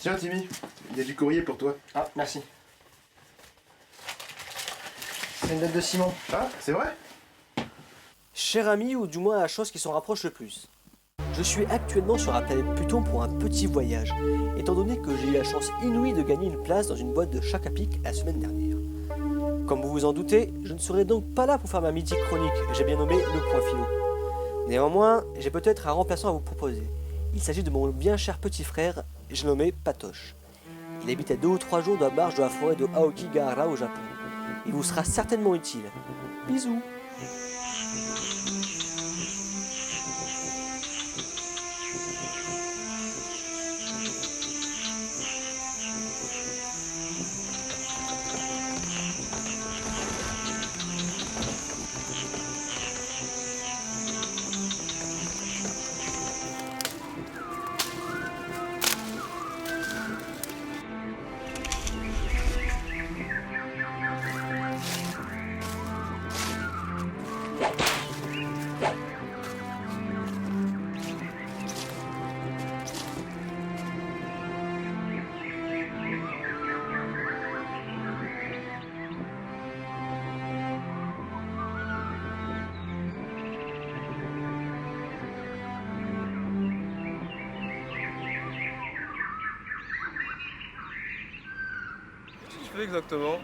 Tiens Timmy, il y a du courrier pour toi. Ah, merci. C'est une lettre de Simon. Ah, c'est vrai? Cher ami, ou du moins la chose qui s'en rapproche le plus. Je suis actuellement sur la planète Pluton pour un petit voyage, étant donné que j'ai eu la chance inouïe de gagner une place dans une boîte de Chac à Pic la semaine dernière. Comme vous vous en doutez, je ne serai donc pas là pour faire ma mythique chronique, j'ai bien nommé le point philo. Néanmoins, j'ai peut-être un remplaçant à vous proposer. Il s'agit de mon bien cher petit frère, j'ai nommé Patoche. Il habite à 2 ou 3 jours de la marge de la forêt de Aokigahara au Japon. Il vous sera certainement utile. Bisous. Qu'est-ce que tu fais exactement?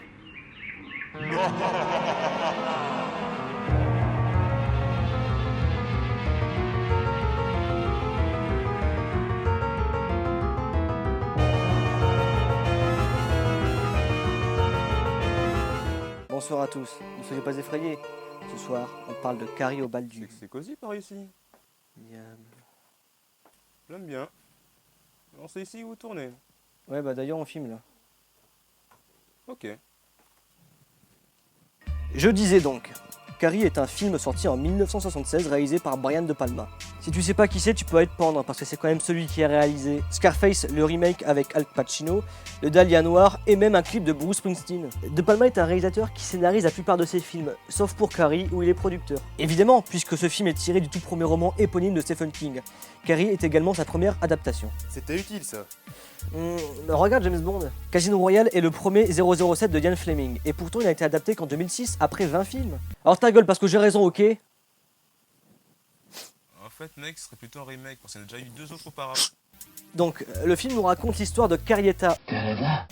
Bonsoir à tous, ne soyez pas effrayés. Ce soir, on parle de Carrie au bal du C'est cosy par ici. diable. J'aime bien. On sait ici où vous tournez. Ouais, bah d'ailleurs, on filme là. Ok. Je disais donc, Carrie est un film sorti en 1976 réalisé par Brian De Palma. Si tu sais pas qui c'est, tu peux être pendre parce que c'est quand même celui qui a réalisé Scarface, le remake avec Al Pacino, le Dahlia Noir et même un clip de Bruce Springsteen. De Palma est un réalisateur qui scénarise la plupart de ses films, sauf pour Carrie où il est producteur. Évidemment, puisque ce film est tiré du tout premier roman éponyme de Stephen King. Carrie est également sa première adaptation. C'était utile ça. Regarde James Bond. Casino Royale est le premier 007 de Ian Fleming, et pourtant il a été adapté qu'en 2006, après 20 films. Alors ta gueule parce que j'ai raison, ok? En fait, mec, ce serait plutôt un remake parce qu'il y en a déjà eu 2 autres auparavant. Donc, le film nous raconte l'histoire de Carrietta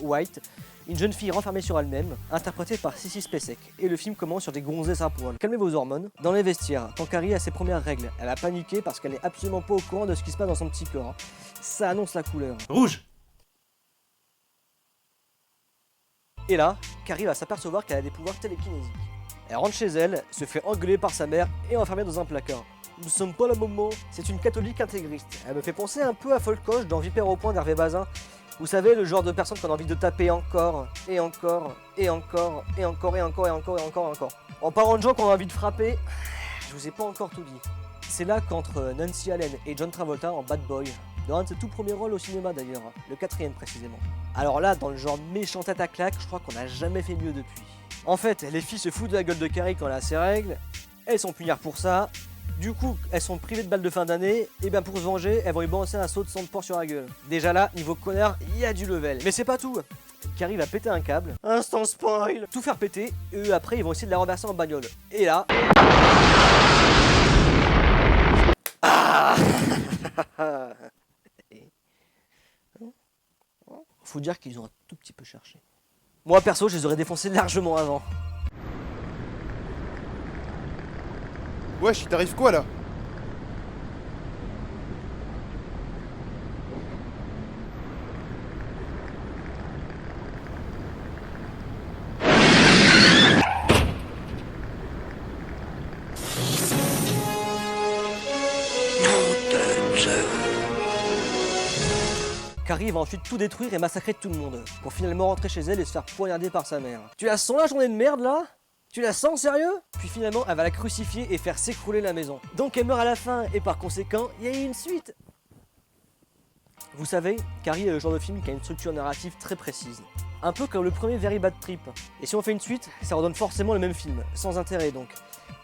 White, une jeune fille renfermée sur elle-même, interprétée par Sissy Spacek. Et le film commence sur des gonzesses à poil. Calmez vos hormones. Dans les vestiaires, quand Carrie a ses premières règles, elle a paniqué parce qu'elle n'est absolument pas au courant de ce qui se passe dans son petit corps. Ça annonce la couleur. Rouge. Et là, Carrie va s'apercevoir qu'elle a des pouvoirs télékinésiques. Elle rentre chez elle, se fait engueuler par sa mère et enfermée dans un placard. Nous sommes pas la maman. C'est une catholique intégriste. Elle me fait penser un peu à Folcoche dans Vipère au point d'Hervé Bazin. Vous savez, le genre de personne qu'on a envie de taper encore, et encore, et encore, et encore, et encore, et encore, et encore, et encore. En parlant de gens qu'on a envie de frapper, je vous ai pas encore tout dit. C'est là qu'entre Nancy Allen et John Travolta en Bad Boy, dans un de ses tout premiers rôles au cinéma d'ailleurs, le 4e précisément. Alors là, dans le genre méchant tête à claque, je crois qu'on n'a jamais fait mieux depuis. En fait, les filles se foutent de la gueule de Carrie quand elle a ses règles, elles sont punies pour ça, du coup, elles sont privées de balles de fin d'année, et bien pour se venger, elles vont lui balancer un saut de sang de porc sur la gueule. Déjà là, niveau connard, il y a du level. Mais c'est pas tout. Carrie va péter un câble, instant spoil, tout faire péter, et eux après ils vont essayer de la renverser en bagnole. Et là... Ah Faut dire qu'ils ont un tout petit peu cherché. Moi perso, je les aurais défoncés largement avant. Wesh, il t'arrive quoi là? Carrie va ensuite tout détruire et massacrer tout le monde, pour finalement rentrer chez elle et se faire poignarder par sa mère. Tu la sens la journée de merde là? Tu la sens sérieux? Puis finalement, elle va la crucifier et faire s'écrouler la maison. Donc elle meurt à la fin, et par conséquent, il y a eu une suite. Vous savez, Carrie est le genre de film qui a une structure narrative très précise. Un peu comme le premier Very Bad Trip. Et si on fait une suite, ça redonne forcément le même film, sans intérêt donc.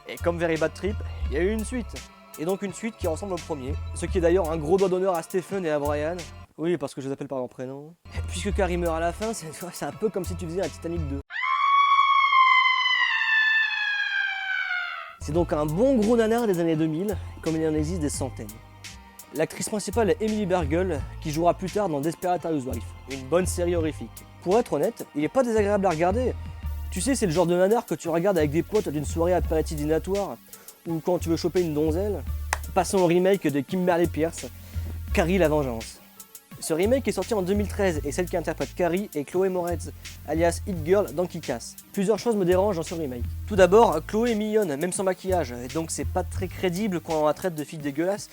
Et comme Very Bad Trip, il y a eu une suite. Et donc une suite qui ressemble au premier. Ce qui est d'ailleurs un gros doigt d'honneur à Stephen et à Brian. Oui, parce que je les appelle par leur prénom. Puisque Carrie meurt à la fin, c'est un peu comme si tu faisais un Titanic 2. C'est donc un bon gros nanar des années 2000, comme il en existe des centaines. L'actrice principale est Emily Bergel, qui jouera plus tard dans Desperate Housewives, une bonne série horrifique. Pour être honnête, il est pas désagréable à regarder. Tu sais, c'est le genre de nanar que tu regardes avec des potes d'une soirée apéritif dînatoire, ou quand tu veux choper une donzelle. Passons au remake de Kimberly Pierce, Carrie la Vengeance. Ce remake est sorti en 2013 et celle qui interprète Carrie est Chloé Moretz, alias Hit Girl dans Kick-Ass. Plusieurs choses me dérangent dans ce remake. Tout d'abord, Chloé est mignonne, même sans maquillage, et donc c'est pas très crédible quand on la traite de fille dégueulasse.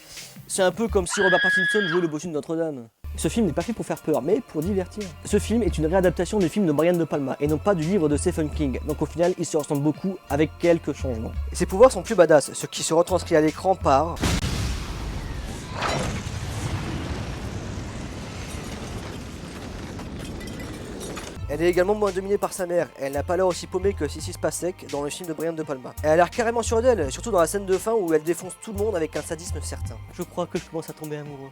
C'est un peu comme si Robert Pattinson jouait le bossu de Notre-Dame. Ce film n'est pas fait pour faire peur, mais pour divertir. Ce film est une réadaptation du film de Brian De Palma, et non pas du livre de Stephen King, donc au final il se ressemble beaucoup avec quelques changements. Et ses pouvoirs sont plus badass, ce qui se retranscrit à l'écran par... Elle est également moins dominée par sa mère, elle n'a pas l'air aussi paumée que Sissy Spacek dans le film de Brian De Palma. Elle a l'air carrément sûre d'elle, surtout dans la scène de fin où elle défonce tout le monde avec un sadisme certain. Je crois que je commence à tomber amoureux.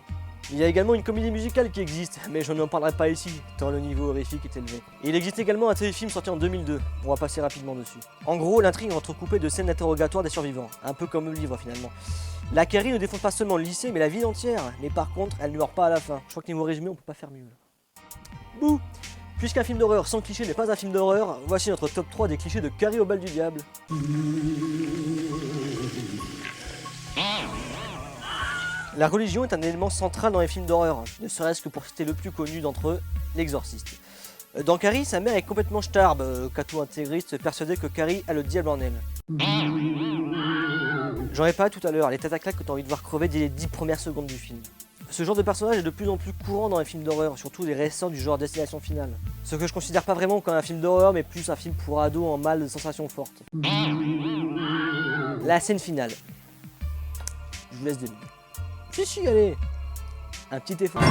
Il y a également une comédie musicale qui existe, mais je n'en parlerai pas ici, tant le niveau horrifique est élevé. Et il existe également un téléfilm sorti en 2002, on va passer rapidement dessus. En gros, l'intrigue est entrecoupée de scènes d'interrogatoire des survivants, un peu comme le livre finalement. La Carrie ne défonce pas seulement le lycée, mais la ville entière, mais par contre, elle ne meurt pas à la fin. Je crois que niveau résumé, on peut pas faire mieux. Bouh! Puisqu'un film d'horreur sans cliché n'est pas un film d'horreur, voici notre top 3 des clichés de Carrie au bal du diable. La religion est un élément central dans les films d'horreur, ne serait-ce que pour citer le plus connu d'entre eux, l'exorciste. Dans Carrie, sa mère est complètement starbe, catho-intégriste, persuadée que Carrie a le diable en elle. J'en ai parlé tout à l'heure, les têtes à claques que t'as envie de voir crever dès les 10 premières secondes du film. Ce genre de personnage est de plus en plus courant dans les films d'horreur, surtout les récents du genre Destination Finale. Ce que je considère pas vraiment comme un film d'horreur, mais plus un film pour ados en mal de sensations fortes. La scène finale. Je vous laisse deviner. Si, allez. Un petit effort.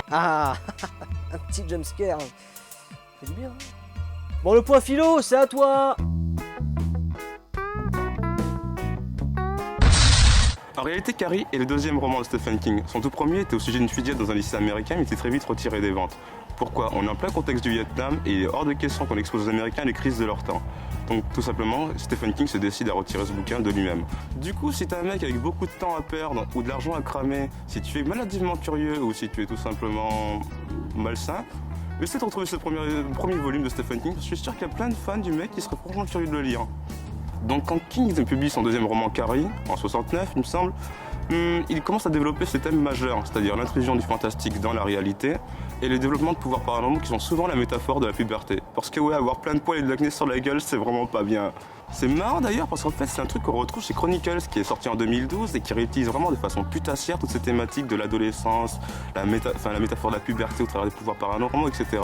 Ah. Un petit jumpscare. Fait du bien. Hein. Bon, le point philo, c'est à toi. En réalité, Carrie est le deuxième roman de Stephen King. Son tout premier était au sujet d'une fillette dans un lycée américain, mais était très vite retiré des ventes. Pourquoi? On est en plein contexte du Vietnam et il est hors de question qu'on expose aux Américains les crises de leur temps. Donc tout simplement, Stephen King se décide à retirer ce bouquin de lui-même. Du coup, si t'es un mec avec beaucoup de temps à perdre ou de l'argent à cramer, si tu es maladivement curieux ou si tu es tout simplement malsain, essaie de retrouver ce premier volume de Stephen King. Je suis sûr qu'il y a plein de fans du mec qui seraient franchement curieux de le lire. Donc quand King publie son deuxième roman Carrie, en 69 il me semble, il commence à développer ces thèmes majeurs, c'est-à-dire l'intrusion du fantastique dans la réalité et le développement de pouvoirs paranormaux qui sont souvent la métaphore de la puberté. Parce que ouais, avoir plein de poils et de l'acné sur la gueule, c'est vraiment pas bien. C'est marrant d'ailleurs parce qu'en fait c'est un truc qu'on retrouve chez Chronicles qui est sorti en 2012 et qui réutilise vraiment de façon putassière toutes ces thématiques de l'adolescence, la métaphore de la puberté au travers des pouvoirs paranormaux, etc.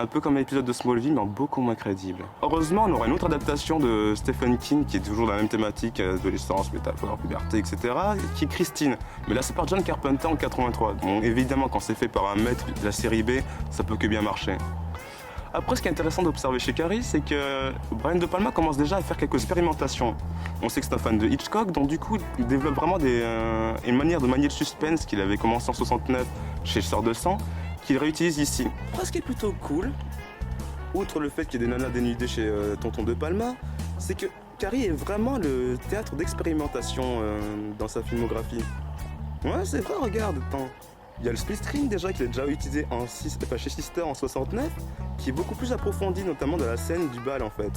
Un peu comme l'épisode de Smallville, mais en beaucoup moins crédible. Heureusement, on aura une autre adaptation de Stephen King qui est toujours dans la même thématique, adolescence, métaphore, puberté, etc., qui est Christine. Mais là, c'est par John Carpenter en 83. Bon, évidemment, quand c'est fait par un maître de la série B, ça peut que bien marcher. Après, ce qui est intéressant d'observer chez Carrie, c'est que Brian De Palma commence déjà à faire quelques expérimentations. On sait que c'est un fan de Hitchcock, donc du coup, il développe vraiment une manière de manier le suspense qu'il avait commencé en 69 chez Sœur de Sang, qu'il réutilise ici. Après, ce qui est plutôt cool, outre le fait qu'il y ait des nanas dénudées chez Tonton De Palma, c'est que Carrie est vraiment le théâtre d'expérimentation dans sa filmographie. Ouais, c'est vrai, regarde, attends. Il y a le split screen déjà qu'il a déjà utilisé chez Sister en 69, qui est beaucoup plus approfondi, notamment dans la scène du bal en fait.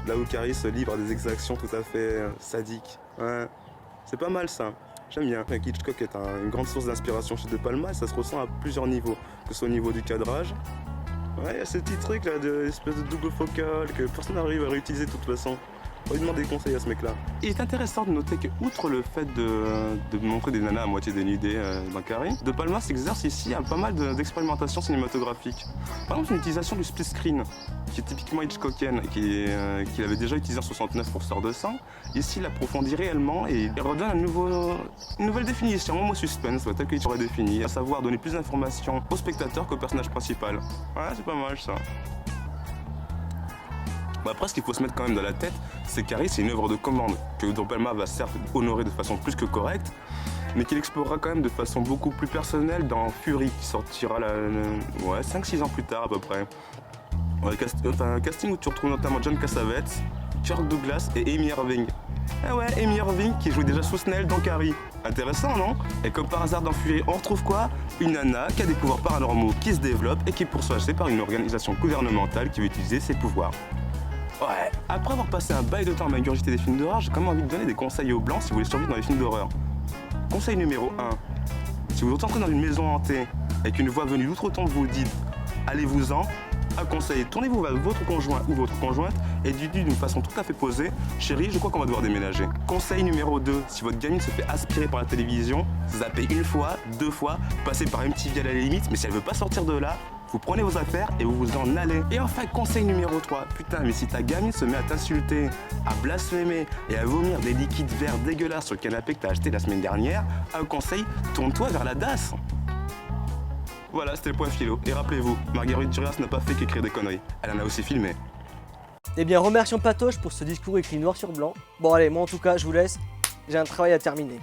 Là où Carrie se livre à des exactions tout à fait sadiques. Ouais, c'est pas mal ça. J'aime bien. Hitchcock est une grande source d'inspiration chez De Palma et ça se ressent à plusieurs niveaux, que ce soit au niveau du cadrage. Ouais, il y a ce petit truc là d'espèce de double focal que personne n'arrive à réutiliser de toute façon. On va lui demander des conseils à ce mec-là. Il est intéressant de noter que, outre le fait de montrer des nanas à moitié dénudées dans Carrie, De Palma s'exerce ici à pas mal d'expérimentations cinématographiques. Par exemple, une utilisation du split screen, qui est typiquement Hitchcockienne, qu'il avait déjà utilisé en 69 pour Sœur de Sang. Ici, il approfondit réellement et il redonne une nouvelle définition, un mot suspense, tel qu'il aurait défini, à savoir donner plus d'informations au spectateur qu'au personnage principal. Ouais, c'est pas mal ça. Après, ce qu'il faut se mettre quand même dans la tête, c'est que Carrie, c'est une œuvre de commande, que De Palma va certes honorer de façon plus que correcte, mais qu'il explorera quand même de façon beaucoup plus personnelle dans Fury, qui sortira 5-6 ans plus tard à peu près. Un casting où tu retrouves notamment John Cassavetes, Kirk Douglas et Amy Irving. Ah ouais, Amy Irving qui jouait déjà sous Snell dans Carrie. Intéressant, non? Et comme par hasard dans Fury, on retrouve quoi? Une nana qui a des pouvoirs paranormaux qui se développent et qui est pourchassée par une organisation gouvernementale qui veut utiliser ses pouvoirs. Ouais, après avoir passé un bail de temps à m'ingurgiter des films d'horreur, j'ai quand même envie de donner des conseils aux blancs si vous voulez survivre dans les films d'horreur. Conseil numéro 1. Si vous entrez dans une maison hantée et qu'une voix venue d'outre-tombe vous dit « allez-vous-en », un conseil, tournez-vous vers votre conjoint ou votre conjointe et dites-lui d'une façon tout à fait posée « Chérie, je crois qu'on va devoir déménager ». Conseil numéro 2, si votre gamine se fait aspirer par la télévision, zappez une fois, 2 fois, passez par MTV à la limite, mais si elle veut pas sortir de là, vous prenez vos affaires et vous vous en allez. Et enfin, conseil numéro 3, putain, mais si ta gamine se met à t'insulter, à blasphémer et à vomir des liquides verts dégueulasses sur le canapé que t'as acheté la semaine dernière, un conseil, tourne-toi vers la DAS. Voilà, c'était le point philo. Et rappelez-vous, Marguerite Duras n'a pas fait qu'écrire des conneries. Elle en a aussi filmé. Eh bien, remercions Patoche pour ce discours écrit noir sur blanc. Bon allez, moi en tout cas, je vous laisse. J'ai un travail à terminer.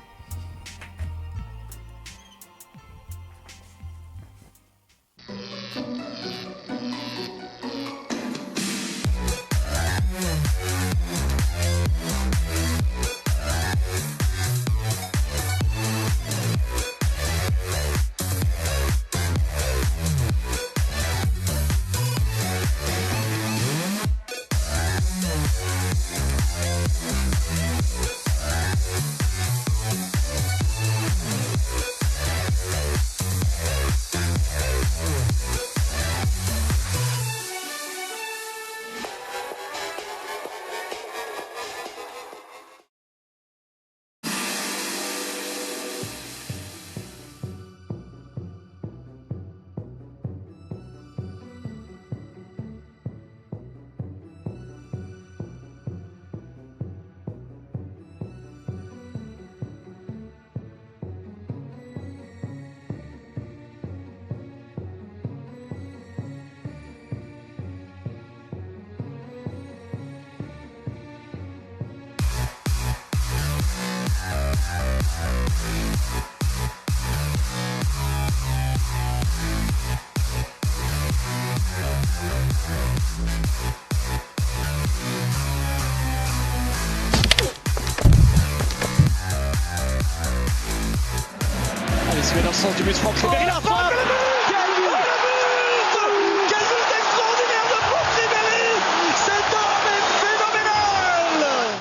Allez, c'est dans le sens du but Franck Ribéry, la frappe